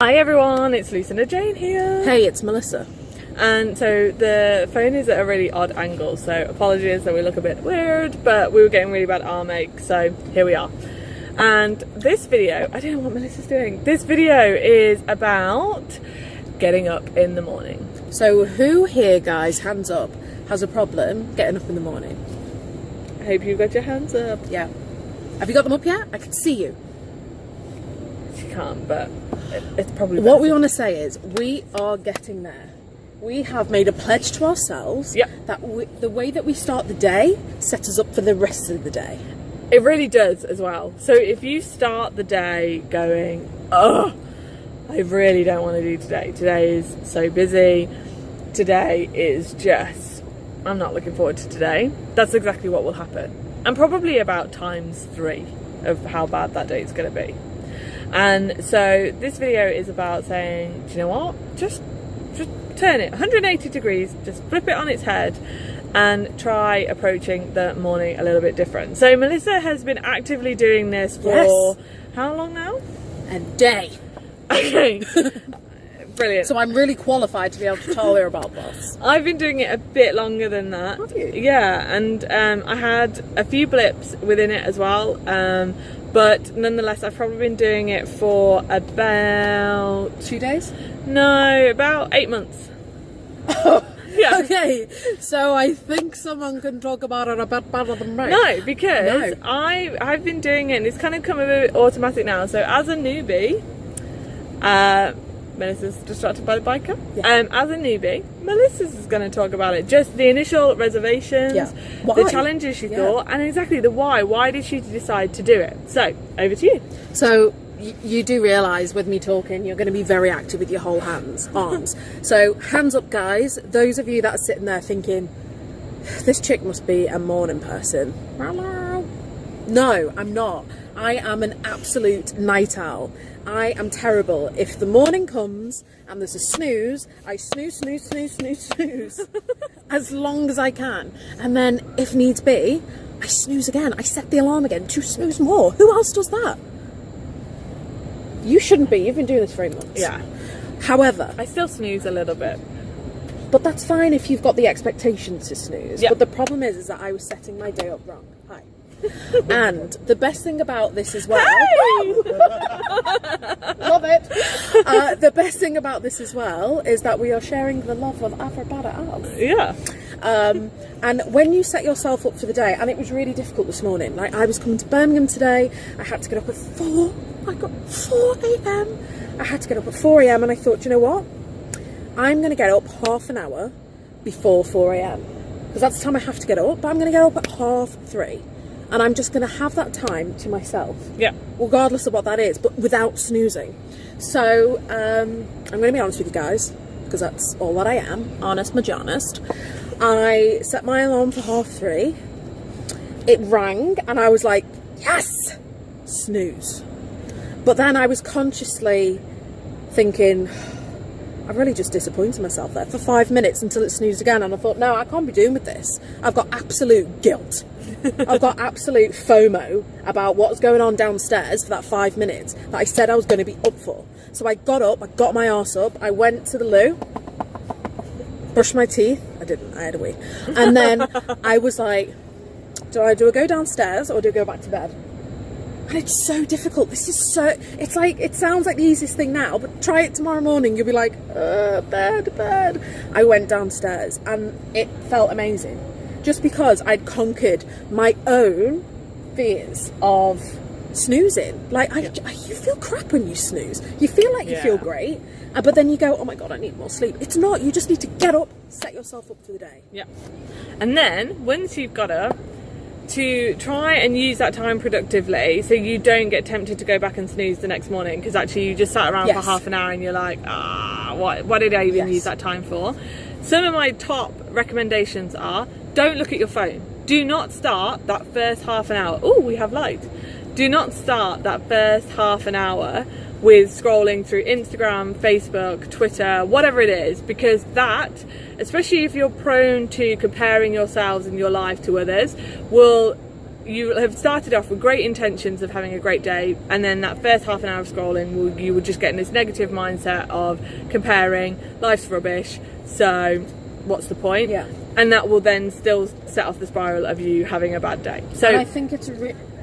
Hi everyone, it's Lucy and Jane here. Hey, it's Melissa. And so the phone is at a really odd angle, so apologies that we look a bit weird, but we were getting really bad arm ache, so here we are. And this video, I don't know what Melissa's doing. This video is about getting up in the morning. So who here, guys, hands up, has a problem getting up in the morning? I hope you've got your hands up. Yeah. Have you got them up yet? I can see you. She can't, but it's probably what we want to say is we are getting there. We have made a pledge to ourselves that the way that we start the day sets us up for the rest of the day. It really does as well. So if you start the day going, oh, I really don't want to do today. Today is so busy. Today is just, I'm not looking forward to today. That's exactly what will happen. And probably about ×3 of how bad that day is going to be. And so this video is about saying, do you know what? Just turn it 180 degrees, just flip it on its head and try approaching the morning a little bit different. So Melissa has been actively doing this for how long now? A day. Okay. Brilliant. So I'm really qualified to be able to tell her about this. I've been doing it a bit longer than that. Have you? Yeah, and I had a few blips within it as well. But nonetheless, I've probably been doing it for about 2 days? No, about 8 months. Yeah. Okay, so I think someone can talk about it a bit better than me. No, because I've been doing it and it's kind of come a bit automatic now. So as a newbie, Melissa's distracted by the biker. Yeah. As a newbie, Melissa's going to talk about it. Just the initial reservations, the challenges she thought, and exactly the why. Why did she decide to do it? So, over to you. So, you do realise with me talking, you're going to be very active with your whole arms. So, hands up, guys. Those of you that are sitting there thinking, this chick must be a morning person. No, I'm not. I am an absolute night owl. I am terrible. If the morning comes and there's a snooze, I snooze as long as I can. And then, if needs be, I snooze again. I set the alarm again to snooze more. Who else does that? You shouldn't be. You've been doing this for 8 months. Yeah. However, I still snooze a little bit. But that's fine if you've got the expectations to snooze. Yep. But the problem is that I was setting my day up wrong. Hi. And the best thing about this as well, Hey! love it. The best thing about this as well is that we are sharing the love of Adriana. Yeah. And when you set yourself up for the day, and it was really difficult this morning. Like I was coming to Birmingham today, I had to get up at 4 a.m. I had to get up at 4 a.m. and I thought, you know what? I'm going to get up half an hour before 4 a.m. because that's the time I have to get up. But I'm going to get up at 3:30. And I'm just going to have that time to myself. Yeah. Regardless of what that is, but without snoozing. So, I'm going to be honest with you guys, because that's all that I am. Honest majanist. I set my alarm for 3:30. It rang, and I was like, yes! Snooze. But then I was consciously thinking, I've really just disappointed myself there for 5 minutes until it snoozed again. And I thought, no, I can't be doing with this. I've got absolute guilt. I've got absolute FOMO about what's going on downstairs for that 5 minutes that I said I was going to be up for. So I got up, I got my arse up, I went to the loo, brushed my teeth. I didn't, I had a wee. And then I was like, do I go downstairs or do I go back to bed? And it's so difficult. This is so, it's like, it sounds like the easiest thing now, but try it tomorrow morning. You'll be like, bed. I went downstairs and it felt amazing. Just because I'd conquered my own fears of snoozing. Like, you feel crap when you snooze. You feel like you feel great, but then you go, oh my God, I need more sleep. It's not. You just need to get up, set yourself up for the day. Yeah. And then, once you've got up, to try and use that time productively so you don't get tempted to go back and snooze the next morning because actually you just sat around for half an hour and you're like, what did I even use that time for? Some of my top recommendations are, don't look at your phone. Do not start that first half an hour. Oh, we have light. Do not start that first half an hour with scrolling through Instagram, Facebook, Twitter, whatever it is, because that, especially if you're prone to comparing yourselves and your life to others, will you have started off with great intentions of having a great day, and then that first half an hour of scrolling, you will just get in this negative mindset of comparing, life's rubbish, so what's the point? Yeah. And that will then still set off the spiral of you having a bad day. So and I think it's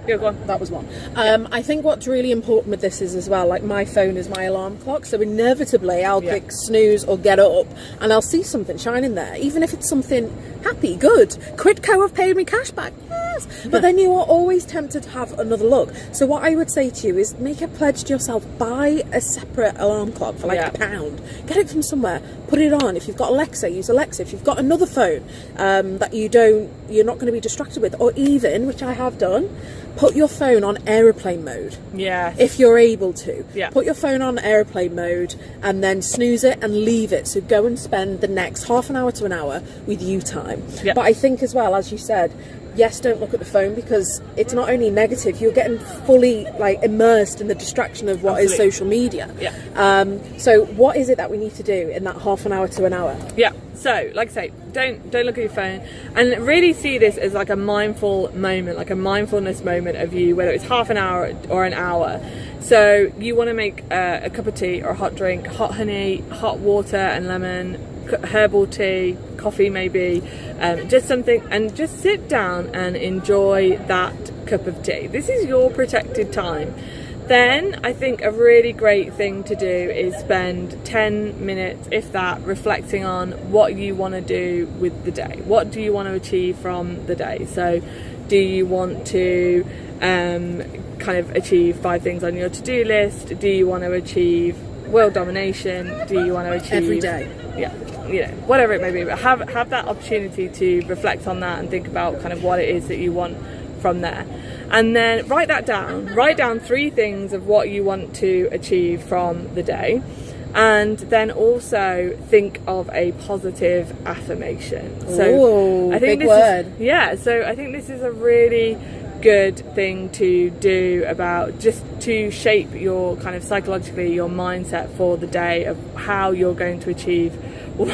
yeah, go on. That was one. I think what's really important with this is as well, like my phone is my alarm clock, so inevitably I'll click snooze or get up and I'll see something shining there, even if it's something happy, good. Quidco have paid me cash back, yes. But then you are always tempted to have another look. So what I would say to you is make a pledge to yourself, buy a separate alarm clock for like £1. Get it from somewhere, put it on. If you've got Alexa, use Alexa. If you've got another phone that you're not going to be distracted with, or even, which I have done, put your phone on aeroplane mode. Yes. If you're able to. Yeah. Put your phone on aeroplane mode and then snooze it and leave it. So go and spend the next half an hour to an hour with you time. Yeah. But I think as well, as you said, yes, don't look at the phone, because it's not only negative, you're getting fully like immersed in the distraction of what is social media. Yeah. So what is it that we need to do in that half an hour to an hour? Yeah. So, like I say, don't look at your phone, and really see this as like a mindful moment, like a mindfulness moment of you, whether it's half an hour or an hour. So you want to make a cup of tea or a hot drink, hot honey, hot water and lemon, herbal tea, coffee maybe, just something, and just sit down and enjoy that cup of tea. This is your protected time. Then I think a really great thing to do is spend 10 minutes, if that, reflecting on what you want to do with the day. What do you want to achieve from the day? So do you want to kind of achieve 5 things on your to-do list? Do you want to achieve world domination? Do you want to achieve... Every day. Yeah, you know, whatever it may be. But have that opportunity to reflect on that and think about kind of what it is that you want from there. And then write that down. Write down 3 things of what you want to achieve from the day. And then also think of a positive affirmation. So I think big word. So I think this is a really good thing to do, about just to shape your kind of psychologically your mindset for the day of how you're going to achieve one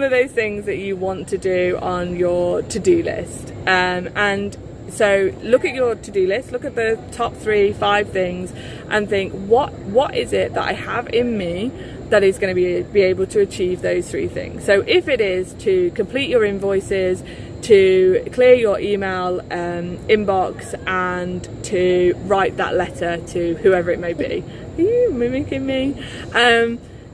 of those things that you want to do on your to-do list. And so look at your to-do list, look at the top 3, 5 things, and think what is it that I have in me that is going to be able to achieve those 3 things. So if it is to complete your invoices, to clear your email inbox, and to write that letter to whoever it may be, are you mimicking me?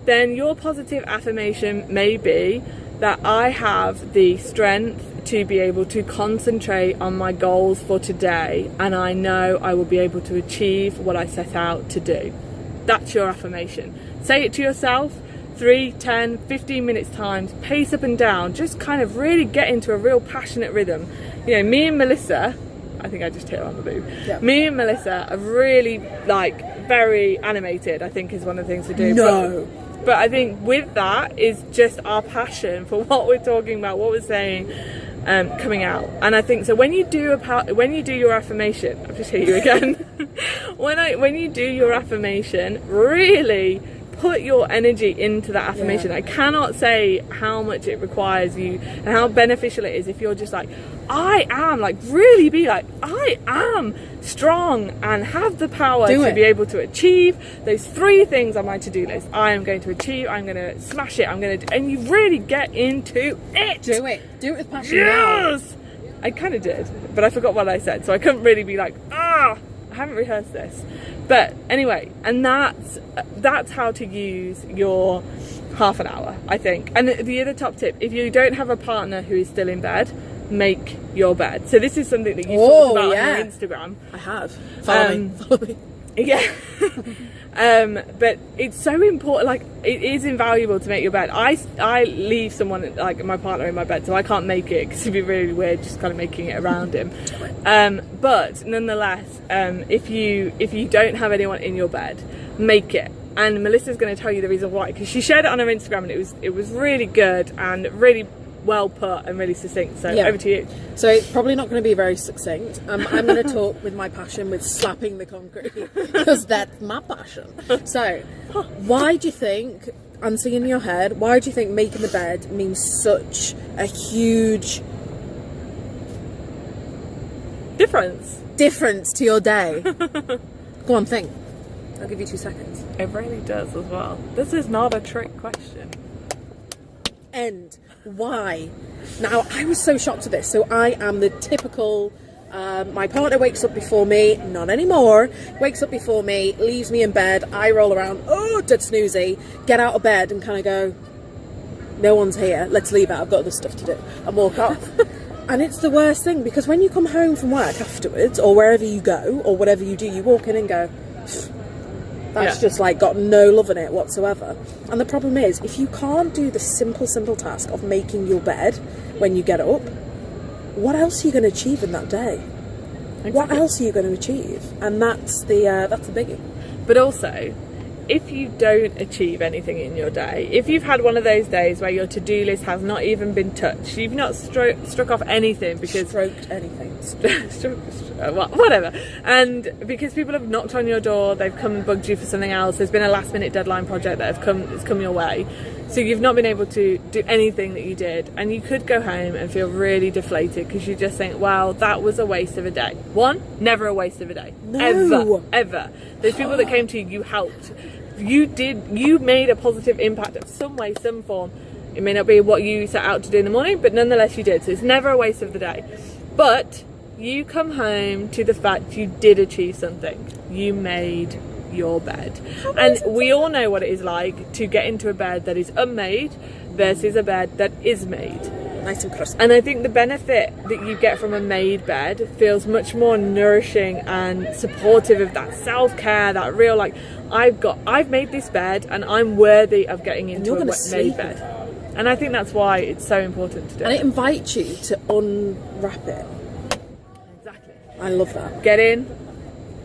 Then your positive affirmation may be that I have the strength to be able to concentrate on my goals for today, and I know I will be able to achieve what I set out to do. That's your affirmation. Say it to yourself 3, 10, 15 minutes times, pace up and down, just kind of really get into a real passionate rhythm. You know, me and Melissa, I think I just hit her on the boob. Yeah. Me and Melissa are really like very animated, I think is one of the things to do. No. But I think with that is just our passion for what we're talking about, what we're saying, coming out. And I think so when you do your affirmation, I've just hit you again. when you do your affirmation, really put your energy into that affirmation. I cannot say how much it requires you and how beneficial it is if you're just like, I am, like really be like, I am strong and have the power to be able to achieve those 3 things on my to-do list. I am going to achieve, I'm going to smash it, and you really get into it. Do it with passion. Yes! I kind of did, but I forgot what I said, so I couldn't really be like, I haven't rehearsed this. But anyway, and that's how to use your half an hour, I think. And the other top tip, if you don't have a partner who is still in bed, make your bed. So this is something that you talked about on your Instagram. I have. Follow me. Yeah. But it's so important, like it is invaluable to make your bed. I leave someone, like my partner, in my bed, so I can't make it because it'd be really weird just kind of making it around him. But nonetheless, if you don't have anyone in your bed, make it. And Melissa's going to tell you the reason why, because she shared it on her Instagram and it was really good and really well put and really succinct. So over to you. So it's probably not going to be very succinct. I'm going to talk with my passion, with slapping the concrete, because that's my passion. So why do you think, answering in your head, why do you think making the bed means such a huge difference to your day? Go on, think. I'll give you 2 seconds. It really does as well. This is not a trick question. End. Why? Now, I was so shocked at this. So I am the typical, my partner wakes up before me, not anymore, wakes up before me, leaves me in bed, I roll around, oh, dead snoozy, get out of bed and kind of go, no one's here, let's leave it, I've got other stuff to do, and walk off. And it's the worst thing, because when you come home from work afterwards, or wherever you go, or whatever you do, you walk in and go, that's just like got no love in it whatsoever. And the problem is, if you can't do the simple task of making your bed when you get up, what else are you going to achieve in that day? Exactly. What else are you going to achieve? And that's the biggie. But also, if you don't achieve anything in your day, if you've had one of those days where your to-do list has not even been touched, you've not struck off anything because... Stroked anything. Whatever. And because people have knocked on your door, they've come and bugged you for something else, there's been a last minute deadline project that has come your way. So you've not been able to do anything that you did, and you could go home and feel really deflated because you just think, wow, that was a waste of a day. One, never a waste of a day. No. Ever. Those people that came to you, you helped. You made a positive impact of some way, some form. It may not be what you set out to do in the morning, but nonetheless you did. So it's never a waste of the day. But you come home to the fact you did achieve something. You made your bed. And we all know what it is like to get into a bed that is unmade versus a bed that is made. Nice and crispy. And I think the benefit that you get from a made bed feels much more nourishing and supportive of that self-care, that real like, I've made this bed and I'm worthy of getting into a made bed. And I think that's why it's so important to do. And it invites you to unwrap it. Exactly. I love that. Get in,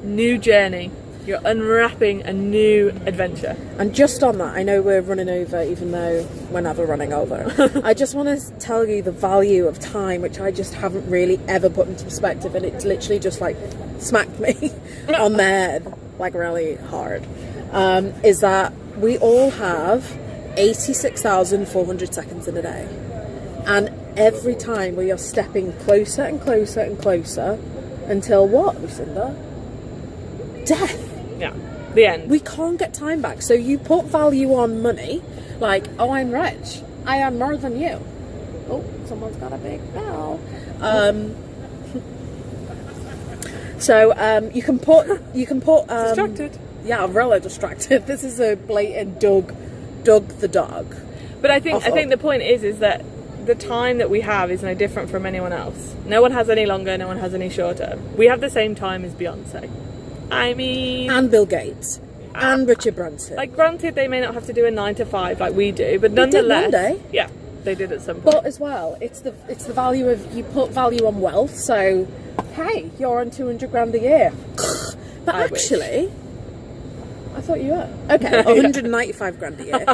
new journey. You're unwrapping a new adventure. And just on that, I know we're running over, even though we're never running over. I just want to tell you the value of time, which I just haven't really ever put into perspective, and it's literally just like smacked me on the head, like really hard. Is that we all have 86,400 seconds in a day. And every time we are stepping closer and closer and closer until what, Lucinda? Death. Yeah, the end. We can't get time back. So you put value on money, like, oh, I'm rich, I am more than you. Oh, someone's got a big bell. So you can put distracted. Yeah, I'm really distracted. This is a blatant Doug the dog. But I think the point is that the time that we have is no different from anyone else. No one has any longer, no one has any shorter. We have the same time as Beyonce. I mean... And Bill Gates. And Richard Branson. Like, granted, they may not have to do a 9 to 5 like we do, but nonetheless... They did one day. Yeah, they did at some point. But as well, it's the value of... You put value on wealth, so... Hey, you're on 200 grand a year. But actually... I thought you were. Okay, 195 grand a year.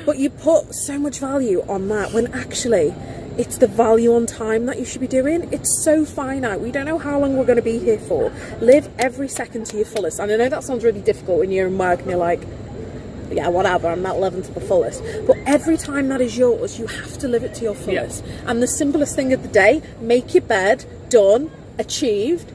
But you put so much value on that when actually... It's the value on time that you should be doing. It's so finite. We don't know how long we're going to be here for. Live every second to your fullest. And I know that sounds really difficult when you're in work and you're like, yeah, whatever, I'm not living to the fullest. But every time that is yours, you have to live it to your fullest. Yeah. And the simplest thing of the day, make your bed, done, achieved,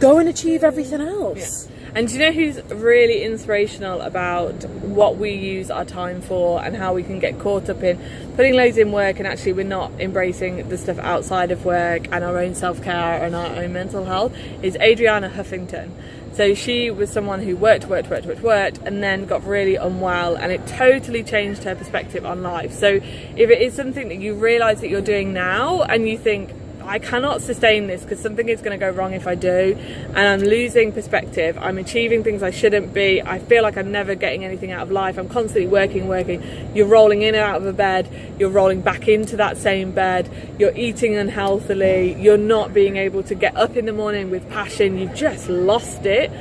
go and achieve everything else. Yeah. And do you know who's really inspirational about what we use our time for and how we can get caught up in putting loads in work and actually we're not embracing the stuff outside of work and our own self-care and our own mental health? Is Adriana Huffington. So she was someone who worked and then got really unwell, and it totally changed her perspective on life. So if it is something that you realise that you're doing now and you think, I cannot sustain this because something is going to go wrong if I do, and I'm losing perspective, I'm achieving things I shouldn't be, I feel like I'm never getting anything out of life, I'm constantly working, you're rolling in and out of a bed, you're rolling back into that same bed, you're eating unhealthily, you're not being able to get up in the morning with passion, you've just lost it.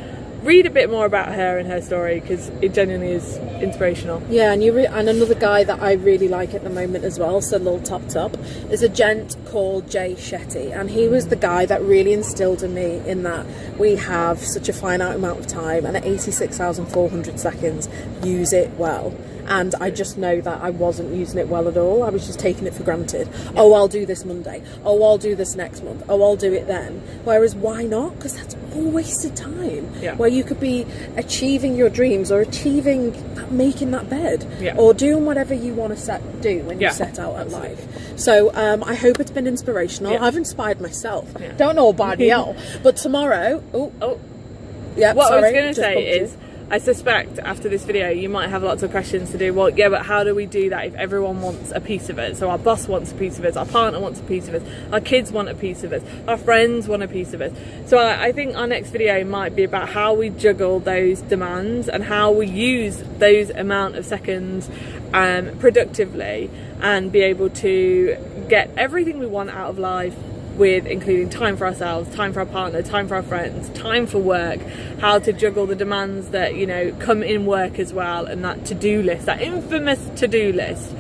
Read a bit more about her and her story because it genuinely is inspirational. Yeah, and and another guy that I really like at the moment as well, so a little top, is a gent called Jay Shetty, and he was the guy that really instilled in me in that we have such a finite amount of time, and at 86,400 seconds, use it well. and I just know that I wasn't using it well at all. I was just taking it for granted. Oh, I'll do this Monday. Oh, I'll do this next month. Oh, I'll do it then. Whereas why not? Because that's all wasted time. Where you could be achieving your dreams, or achieving making that bed, or doing whatever you want to do when you set out at life. So I hope it's been inspirational. I've inspired myself. Don't know about you, but tomorrow. What I was going to say is, I suspect after this video you might have lots of questions to do. Well, yeah, but how do we do that if everyone wants a piece of it? So our boss wants a piece of it, our partner wants a piece of it, our kids want a piece of it, our friends want a piece of it. So I think our next video might be about how we juggle those demands and how we use those amount of seconds productively, and be able to get everything we want out of life, with including time for ourselves, time for our partner, time for our friends, time for work, how to juggle the demands that, you know, come in work as well, and that to-do list, that infamous to-do list,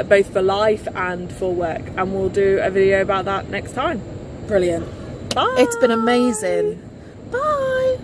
both for life and for work. And we'll do a video about that next time. Brilliant. Bye. It's been amazing. Bye.